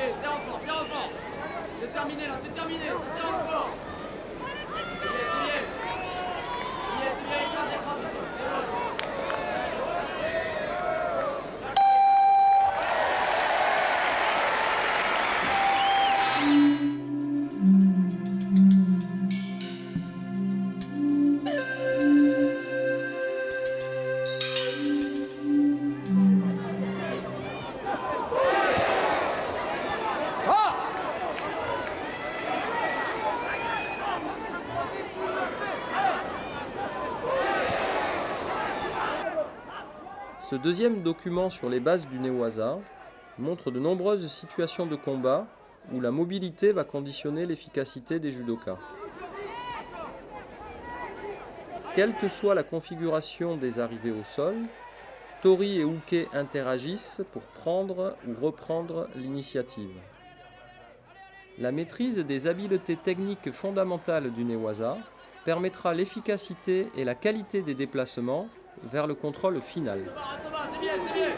essayez, c'est en fort, c'est en fort. C'est terminé là, c'est terminé, ça c'est en fort. Essayez. Essayez, écrasez, écrasez. C'est bon. Ce deuxième document sur les bases du Newaza montre de nombreuses situations de combat où la mobilité va conditionner l'efficacité des judokas. Quelle que soit la configuration des arrivées au sol, Tori et Uke interagissent pour prendre ou reprendre l'initiative. La maîtrise des habiletés techniques fondamentales du Newaza permettra l'efficacité et la qualité des déplacements vers le contrôle final. C'est bien, c'est bien.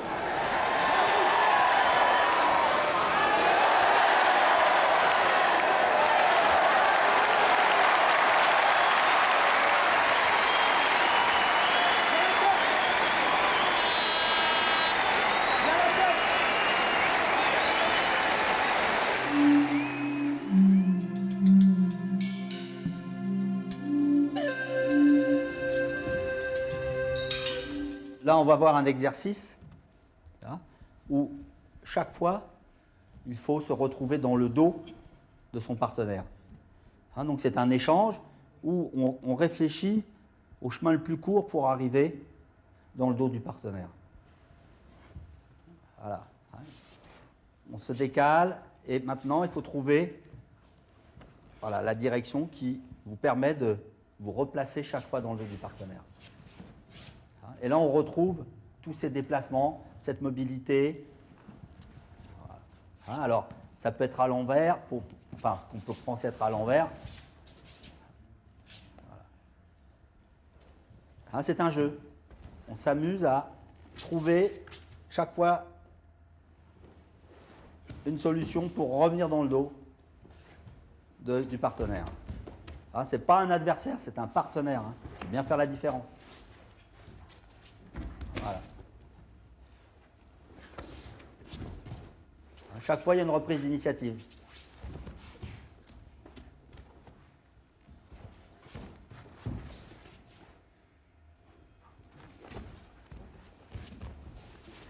Là, on va voir un exercice là, où chaque fois, il faut se retrouver dans le dos de son partenaire. Hein, donc c'est un échange où on réfléchit au chemin le plus court pour arriver dans le dos du partenaire. Voilà. On se décale et maintenant, il faut trouver voilà, la direction qui vous permet de vous replacer chaque fois dans le dos du partenaire. Et là, on retrouve tous ces déplacements, cette mobilité. Voilà. Alors, ça peut être à l'envers, enfin, qu'on peut penser être à l'envers. Voilà. C'est un jeu. On s'amuse à trouver chaque fois une solution pour revenir dans le dos du partenaire. Ce n'est pas un adversaire, c'est un partenaire. Il faut bien faire la différence. Voilà. À chaque fois, il y a une reprise d'initiative.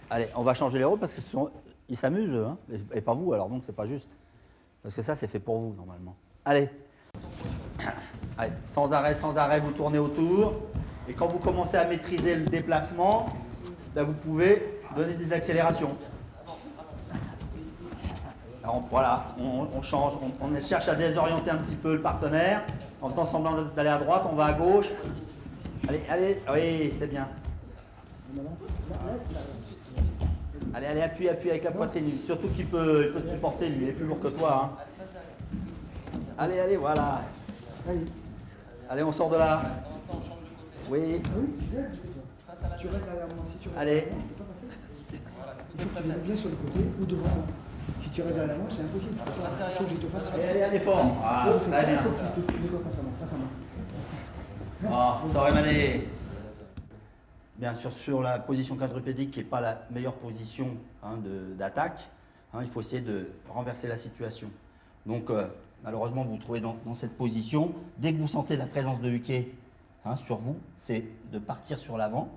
Allez, on va changer les rôles parce qu'ils s'amusent, hein, et pas vous, alors donc c'est pas juste. Parce que ça, c'est fait pour vous, normalement. Allez. Allez, sans arrêt, vous tournez autour. Et quand vous commencez à maîtriser le déplacement, ben vous pouvez donner des accélérations. Alors voilà, on change, on cherche à désorienter un petit peu le partenaire. En faisant semblant d'aller à droite, on va à gauche. Allez, oui, c'est bien. Allez, appuie avec la poitrine. Surtout qu'il peut te supporter, lui, il est plus lourd que toi. Hein. Allez, voilà. Allez, on sort de là. Oui. Tu restes derrière moi. Si tu restes Allez. derrière moi, je peux pas passer. Il faut que tu viennes bien sur le côté ou devant moi. Si tu restes derrière moi, c'est impossible. Je peux pas. Il faut que je te fasse face. Allez, un effort. Ah, très bien. Face à moi. Ah, Toremane. Bien sûr, sur la position quadrupédique, qui n'est pas la meilleure position d'attaque, il faut essayer de renverser la situation. Donc, malheureusement, vous vous trouvez dans cette position. Dès que vous sentez la présence de Uke sur vous, c'est de partir sur l'avant,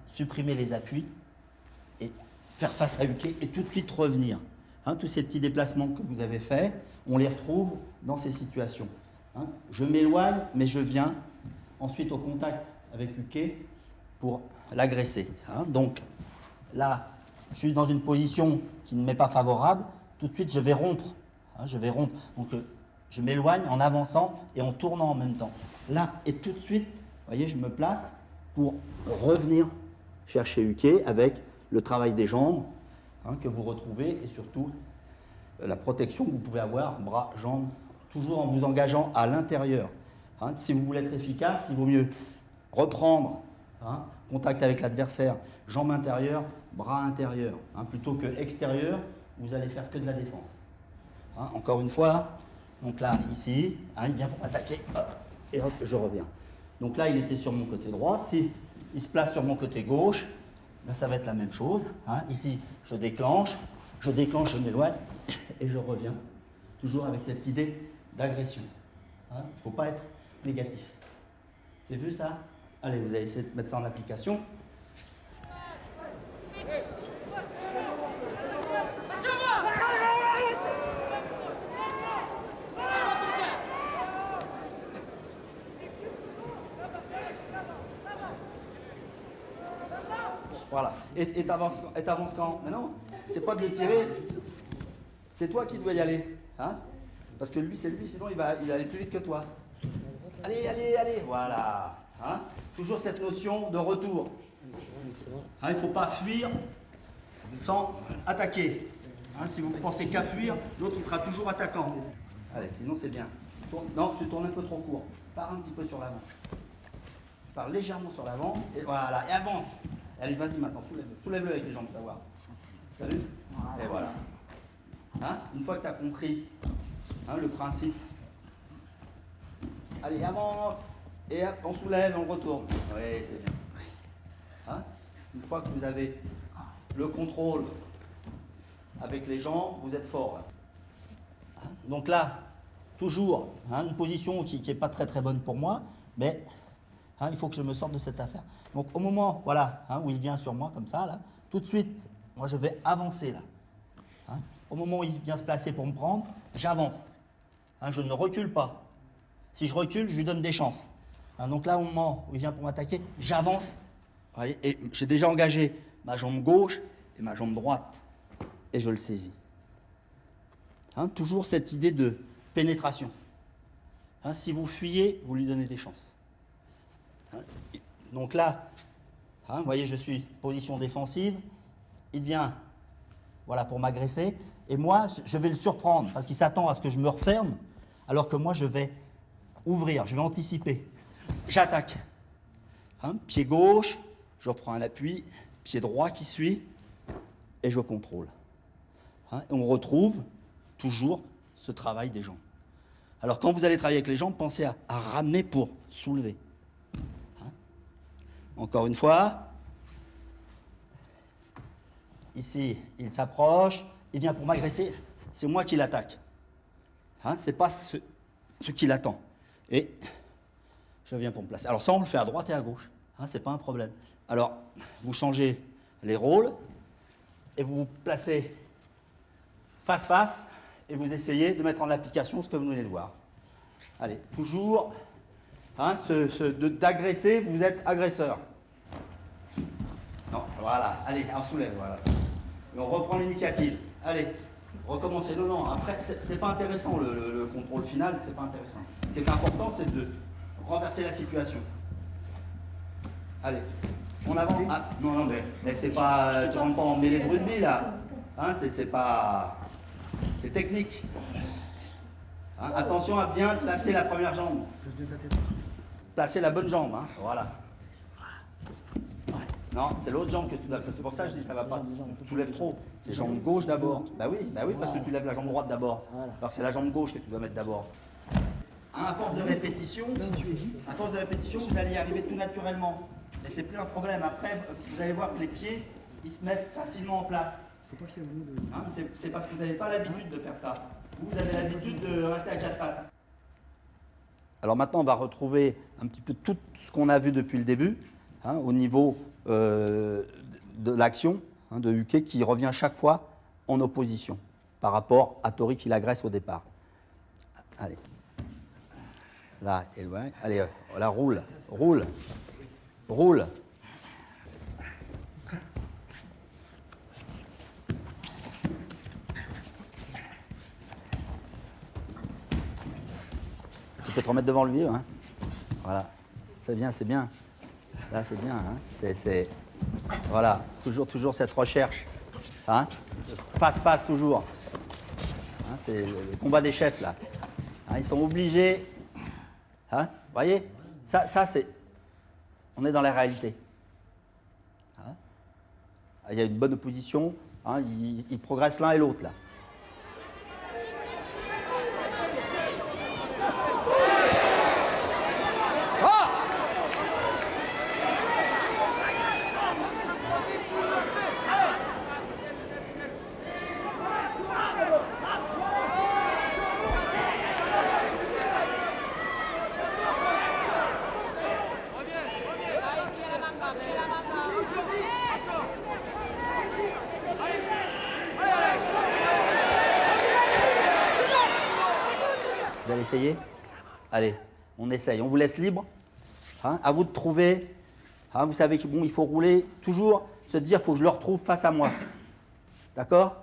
supprimer les appuis et faire face à Uke et tout de suite revenir. Tous ces petits déplacements que vous avez faits, on les retrouve dans ces situations. Je m'éloigne, mais je viens ensuite au contact avec Uke pour l'agresser. Donc là, je suis dans une position qui ne m'est pas favorable. Tout de suite, je vais rompre. Donc je m'éloigne en avançant et en tournant en même temps. Là, et tout de suite, vous voyez, je me place pour revenir chercher Uke avec le travail des jambes que vous retrouvez et surtout la protection que vous pouvez avoir, bras, jambes, toujours en vous engageant à l'intérieur. Si vous voulez être efficace, il vaut mieux reprendre contact avec l'adversaire, jambes intérieures, bras intérieurs, plutôt que extérieur, vous allez faire que de la défense. Hein, encore une fois, donc là, ici, hein, il vient pour attaquer, hop, et hop, je reviens. Donc là, il était sur mon côté droit. Si il se place sur mon côté gauche, ben, ça va être la même chose. Hein. Ici, je déclenche, je m'éloigne, et je reviens. Toujours avec cette idée d'agression. Il ne faut pas être négatif. C'est vu ça? Allez, vous allez essayer de mettre ça en application. Voilà. Et t'avances quand? Mais non, c'est pas de le tirer. C'est toi qui dois y aller. Hein? Parce que lui, c'est lui, sinon il va aller plus vite que toi. Allez, allez, allez. Voilà. Hein? Toujours cette notion de retour. Hein, il ne faut pas fuir sans attaquer. Hein, si vous pensez qu'à fuir, l'autre il sera toujours attaquant. Allez, sinon c'est bien. Non, tu tournes un peu trop court. Pars un petit peu sur l'avant. Tu pars légèrement sur l'avant. Et voilà, et avance. Allez, vas-y maintenant, soulève-le avec les jambes, tu vas voir. T'as vu? Et voilà. Hein? Une fois que tu as compris hein, le principe, allez, avance. Et hop, on soulève, on retourne. Oui, c'est bien. Hein? Une fois que vous avez le contrôle avec les jambes, vous êtes fort. Là. Hein? Donc là, toujours, hein, une position qui n'est pas très très bonne pour moi, mais hein, il faut que je me sorte de cette affaire. Donc au moment voilà, hein, où il vient sur moi comme ça, là, tout de suite, moi je vais avancer là. Hein? Au moment où il vient se placer pour me prendre, j'avance. Hein, je ne recule pas. Si je recule, je lui donne des chances. Hein, donc là, au moment où il vient pour m'attaquer, j'avance. Et j'ai déjà engagé ma jambe gauche et ma jambe droite. Et je le saisis. Hein, toujours cette idée de pénétration. Hein, si vous fuyez, vous lui donnez des chances. Hein, donc là, hein, vous voyez, je suis position défensive. Il vient voilà, pour m'agresser. Et moi, je vais le surprendre parce qu'il s'attend à ce que je me referme, alors que moi, je vais ouvrir, je vais anticiper. J'attaque. Hein, pied gauche, je reprends un appui, pied droit qui suit, et je contrôle. Hein, et on retrouve toujours ce travail des jambes. Alors quand vous allez travailler avec les jambes, pensez à ramener pour soulever. Hein, encore une fois, ici, il s'approche, il vient pour m'agresser, c'est moi qui l'attaque. Hein, c'est pas ce qui l'attend. Et je viens pour me placer. Alors ça, on le fait à droite et à gauche. Hein, c'est pas un problème. Alors, vous changez les rôles et vous vous placez face-face et vous essayez de mettre en application ce que vous venez de voir. Allez, toujours, hein, d'agresser, vous êtes agresseur. Non, voilà. Allez, on soulève, voilà. Et on reprend l'initiative. Allez, recommencez. Non, après, c'est pas intéressant, le contrôle final, c'est pas intéressant. Ce qui est important, c'est de renverser la situation. Allez, on avance. Ah, non, mais c'est pas. Tu rentres pas en mêlée de rugby, là. Hein, c'est pas. C'est technique. Hein, attention à bien placer la première jambe. Placer la bonne jambe, hein, voilà. Non, c'est l'autre jambe que tu dois placer. C'est pour ça que je dis ça va pas. Tu soulèves trop. C'est jambe gauche d'abord. Bah oui, parce que tu lèves la jambe droite d'abord. Alors c'est la jambe gauche que tu dois mettre d'abord. À force de répétition, vous allez y arriver tout naturellement. Et c'est plus un problème. Après, vous allez voir que les pieds, ils se mettent facilement en place. Il ne faut pas qu'il y ait un moment de... Hein, c'est parce que vous n'avez pas l'habitude de faire ça. Vous avez l'habitude de rester à quatre pattes. Alors maintenant, on va retrouver un petit peu tout ce qu'on a vu depuis le début, hein, au niveau de l'action, hein, de Uke, qui revient chaque fois en opposition par rapport à Tori qui l'agresse au départ. Allez. Là, éloigne. Allez, là, roule. Tu peux te remettre devant le vieux, hein. Voilà. C'est bien. Là, c'est bien, hein. Voilà, toujours cette recherche. Hein. Face, toujours. Hein, c'est le combat des chefs, là. Hein, ils sont obligés. Hein, vous voyez, ça c'est... On est dans la réalité. Hein, il y a une bonne opposition. Hein, ils progressent l'un et l'autre là. Vous allez essayer? Allez, on essaye. On vous laisse libre. Hein, à vous de trouver. Hein, vous savez qu'il bon, il faut rouler. Toujours se dire, il faut que je le retrouve face à moi. D'accord?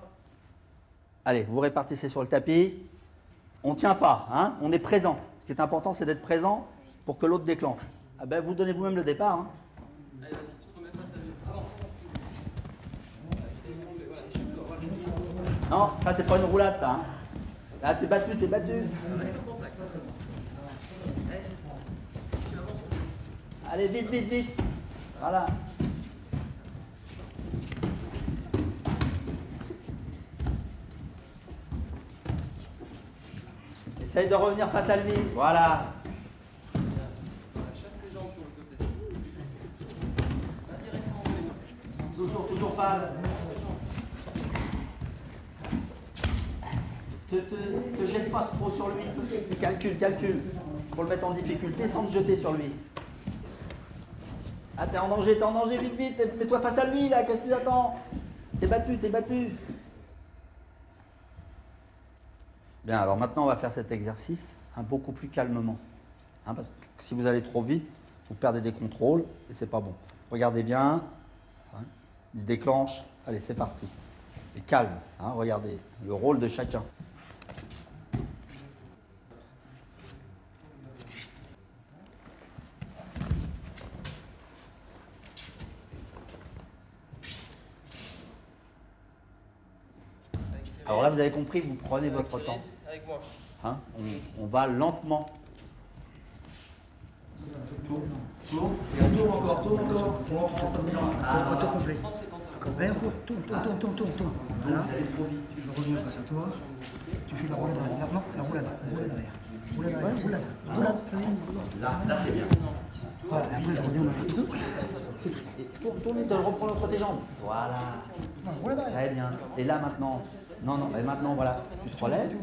Allez, vous répartissez sur le tapis. On ne tient pas. Hein, on est présent. Ce qui est important, c'est d'être présent pour que l'autre déclenche. Ah ben, vous donnez vous-même le départ. Hein. Allez, vas-y, tu te remets face à lui. Avance. Non, ça, c'est pas une roulade, ça. Hein. Là, t'es battu, t'es battu. Reste au contact. Allez, c'est ça. Tu avances. Allez, vite, vite, vite. Voilà. Essaye de revenir face à lui. Voilà. Chasse les jambes sur le côté. Va directement dans les mains. Toujours face. Te jette pas trop sur lui. Calcule. Pour le mettre en difficulté sans te jeter sur lui. Ah, t'es en danger, vite. Mets-toi face à lui, là, qu'est-ce que tu attends? T'es battu. Bien, alors maintenant, on va faire cet exercice beaucoup plus calmement. Hein, parce que si vous allez trop vite, vous perdez des contrôles et c'est pas bon. Regardez bien. Hein, il déclenche. Allez, c'est parti. Et calme. Hein, regardez le rôle de chacun. Alors là, vous avez compris, vous prenez votre temps. Avec moi. Hein, on va lentement. Tourne. Et on tourne encore. Auto complet. Allez, encore. Tourne. Voilà. Je reviens face à toi. Tu fais la roulade arrière. Non, la roulade arrière. Roulade. Là, c'est bien. Voilà, et après je reviens dans le trou. Et tourne et reprends entre tes jambes. Voilà. Très bien. Et là maintenant, non, et maintenant voilà, tu te relèves,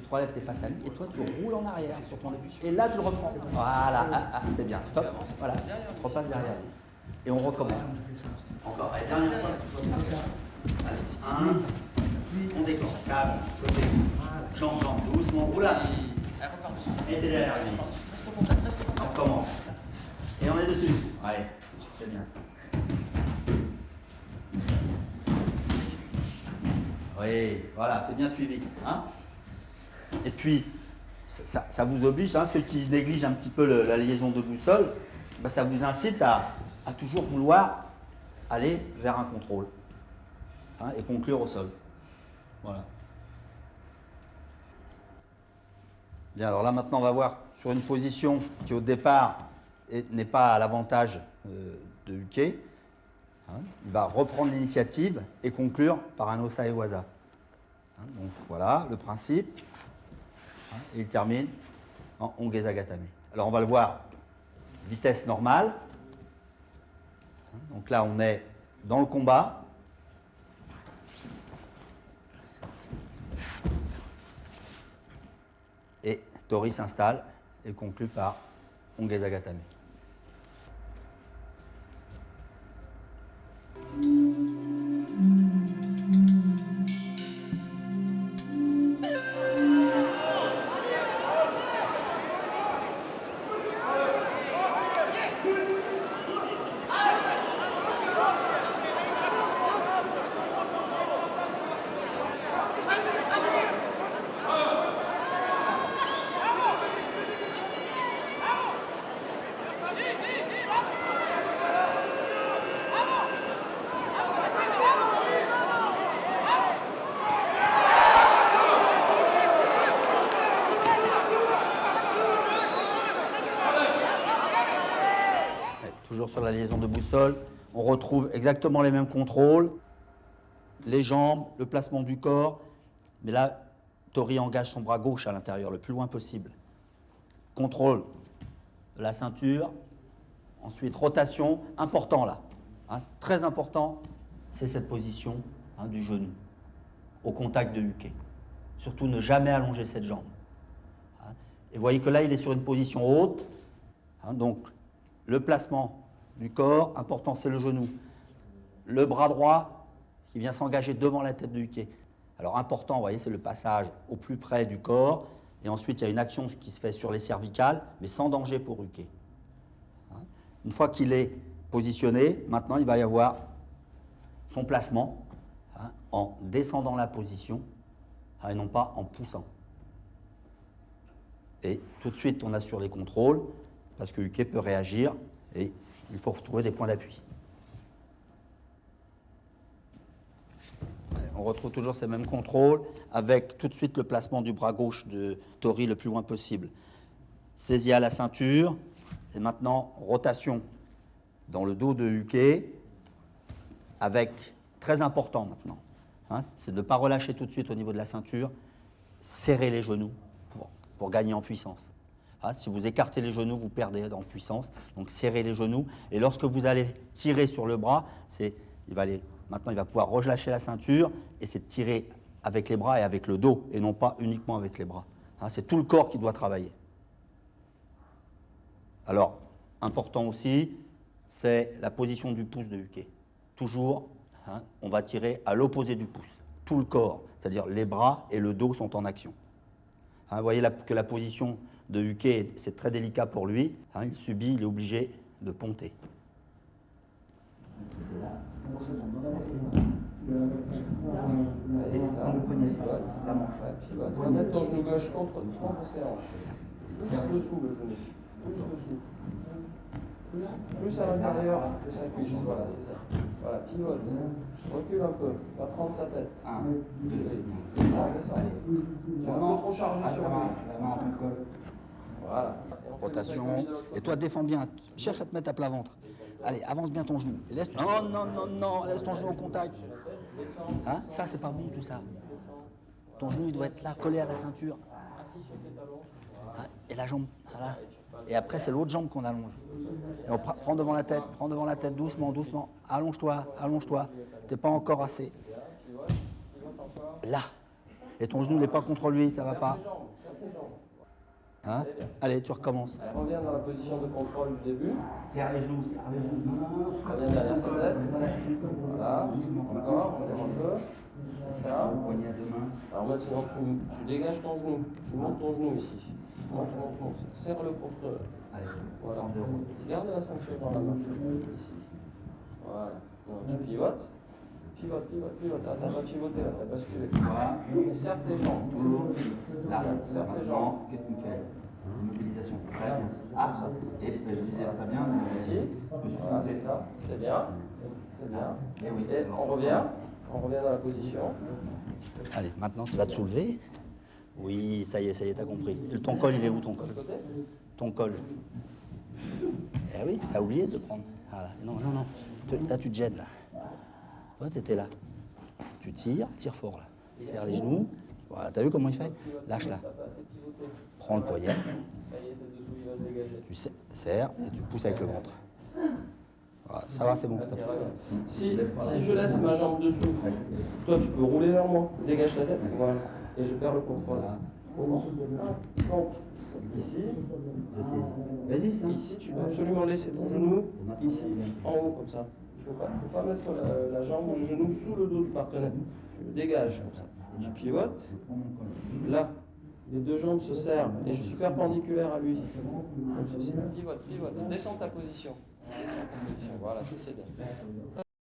t'es face à lui, et toi tu roules en arrière sur ton début. Et là tu le reprends. Voilà, c'est bien, stop. Voilà, tu te replaces derrière. Et on recommence. Encore, allez, dernière fois. Allez, on déclenche, calme, côté. Jambe, doucement, roulade. Et t'es derrière lui. On recommence. Et on est dessus. Allez, c'est bien. Oui, voilà, c'est bien suivi. Hein, et puis, ça vous oblige, hein, ceux qui négligent un petit peu la liaison de boussole, ben, ça vous incite à toujours vouloir aller vers un contrôle, hein, et conclure au sol. Voilà. Bien, alors là maintenant on va voir sur une position qui au départ n'est pas à l'avantage de Uke. Hein, il va reprendre l'initiative et conclure par un Osa Ewaza. Hein, donc voilà le principe. Hein, et il termine en Ongeza Gatame. Alors on va le voir, vitesse normale. Hein, donc là on est dans le combat. Et Tori s'installe et conclut par Ongeza Gatame. Toujours sur la liaison de boussole, on retrouve exactement les mêmes contrôles. les jambes, le placement du corps. Mais là, Tori engage son bras gauche à l'intérieur, le plus loin possible. Contrôle de la ceinture. Ensuite, rotation. Important là. Hein, très important, c'est cette position du genou au contact de Uke. Surtout ne jamais allonger cette jambe. Hein, et vous voyez que là, il est sur une position haute. Hein, donc, le placement du corps, important, c'est le genou. Le bras droit qui vient s'engager devant la tête de Uke. Alors, important, vous voyez, c'est le passage au plus près du corps. Et ensuite, il y a une action qui se fait sur les cervicales, mais sans danger pour Uke. Hein, une fois qu'il est positionné, maintenant, il va y avoir son placement en descendant la position et non pas en poussant. Et tout de suite, on assure les contrôles parce que Uke peut réagir et il faut retrouver des points d'appui. On retrouve toujours ces mêmes contrôles avec tout de suite le placement du bras gauche de Tori le plus loin possible. Saisie à la ceinture et maintenant rotation dans le dos de Uke avec, très important maintenant, hein, c'est de ne pas relâcher tout de suite au niveau de la ceinture, serrer les genoux pour gagner en puissance. Hein, si vous écartez les genoux, vous perdez en puissance, donc serrez les genoux. Et lorsque vous allez tirer sur le bras, maintenant il va pouvoir relâcher la ceinture et c'est de tirer avec les bras et avec le dos et non pas uniquement avec les bras. Hein, c'est tout le corps qui doit travailler. Alors, important aussi, c'est la position du pouce de Uke. Toujours, hein, on va tirer à l'opposé du pouce. Tout le corps, c'est-à-dire les bras et le dos sont en action. Hein, vous voyez que la position de Uke, c'est très délicat pour lui. Hein, il est obligé de ponter. C'est ça. Pivote. Va mettre ton genou gauche contre ses hanches. Plus dessous le genou. Plus dessous. Plus à l'intérieur de sa cuisse. Voilà, c'est ça. Voilà, pivote. Recule un peu. Va prendre sa tête. 1, 2, Descends. Tu es un peu trop chargé sur lui. la main à ton col. Voilà. Rotation. Et toi, défends bien. Cherche à te mettre à plat ventre. Allez, avance bien ton genou. Et laisse... Non, laisse ton genou au contact. Hein, ça, c'est pas bon tout ça. Ton genou, il doit être là, collé à la ceinture. Hein, et la jambe, voilà. Et après, c'est l'autre jambe qu'on allonge. Et on prend devant la tête, doucement. Allonge-toi. T'es pas encore assez. Là. Et ton genou n'est pas contre lui, ça va pas. Hein? Allez, tu recommences. Reviens dans la position de contrôle du début. Serre les genoux. Reviens derrière sa tête. Voilà. Encore, on lève un peu. C'est ça. Alors maintenant, tu dégages ton genou. Tu montes ton genou ici. Monte. Serre-le contre. Voilà. Garde la ceinture dans la main. Ici. Voilà. Donc, tu pivotes. Pivote. Ah, t'as pas pivoté là, t'as basculé. Et serre tes jambes. Serre tes jambes. Qu'est-ce que tu fais? Mobilisation. Ah, ça. Et je disais très bien. Ici. Voilà, c'est ça. C'est bien. Et on revient dans la position. Allez, maintenant tu vas te soulever. Oui, ça y est, t'as compris. Et ton col, il est où ton col? Ton col. Eh oui, t'as oublié de prendre. Voilà. Non. Là, tu te gênes là. Toi, t'étais là. Tu tire fort là. Serre les genoux. Voilà, t'as vu comment il fait? Lâche là. Prends le poignet. Tu serres et tu pousses avec le ventre. Voilà, ça va, c'est bon. Stop. Si je laisse ma jambe dessous, toi tu peux rouler vers moi, dégage ta tête, voilà, et je perds le contrôle. Donc, ici tu dois absolument laisser ton genou, ici, en haut comme ça. Il ne faut pas mettre la jambe ou le genou sous le dos du partenaire. Tu le dégages comme ça. Tu pivotes, là, les deux jambes se serrent et je suis perpendiculaire à lui. Comme ceci. Pivote, descends ta position. Voilà, c'est bien.